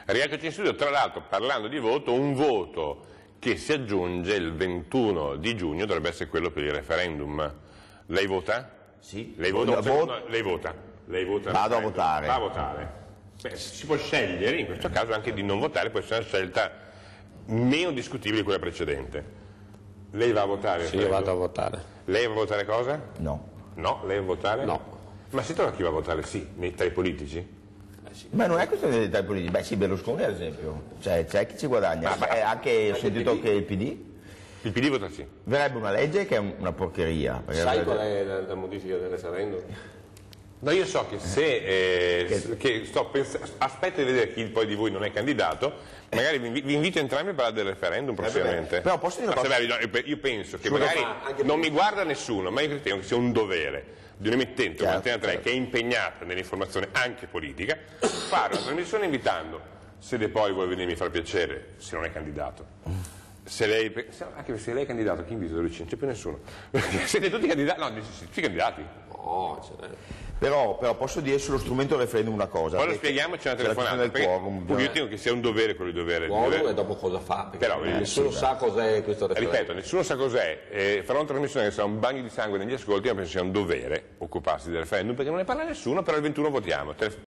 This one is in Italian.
Rieccoci in studio, tra l'altro, parlando di voto, un voto che si aggiunge il 21 di giugno, dovrebbe essere quello per il referendum. Lei vota? Sì. Lei vota? Lei vota. Lei vota? Vado a votare. Va a votare. Beh, si può scegliere, in questo caso, anche di non votare, può essere una scelta meno discutibile di quella precedente. Lei va a votare? Sì, io vado a votare. Lei va a votare cosa? No. No? Lei va a votare? No. Ma si trova chi va a votare sì, tra i politici? Ma non è questione di dei politici, beh sì, Berlusconi ad esempio, c'è chi ci guadagna, anche ho sentito che il PD Il PD vota sì. verrebbe una legge che è una porcheria. Sai qual è la modifica del referendum? No, io so che se aspetto di vedere chi poi di voi non è candidato, magari vi invito entrambi a parlare del referendum prossimamente. Però posso dire una cosa? Io penso che magari non mi guarda nessuno, ma io ritengo che sia un dovere di un emittente, un'Antena 3 che è impegnata nell'informazione anche politica, fare una trasmissione invitando, se poi vuole venirmi a far piacere, se non è candidato. Anche se lei è candidato, chi invita da Lucino? Non c'è più nessuno. Siete tutti candidati? No, tutti candidati. No, ce n'è. Però posso dire sullo strumento del referendum una cosa. Poi lo spieghiamo, c'è una telefonata. Io ritengo che sia un dovere quello di dovere. Quorum e dopo cosa fa? Perché Però, nessuno sa cos'è questo referendum. Ripeto, nessuno sa cos'è. Farò una trasmissione che sarà un bagno di sangue negli ascolti, ma penso sia un dovere occuparsi del referendum perché non ne parla nessuno, però il 21 votiamo.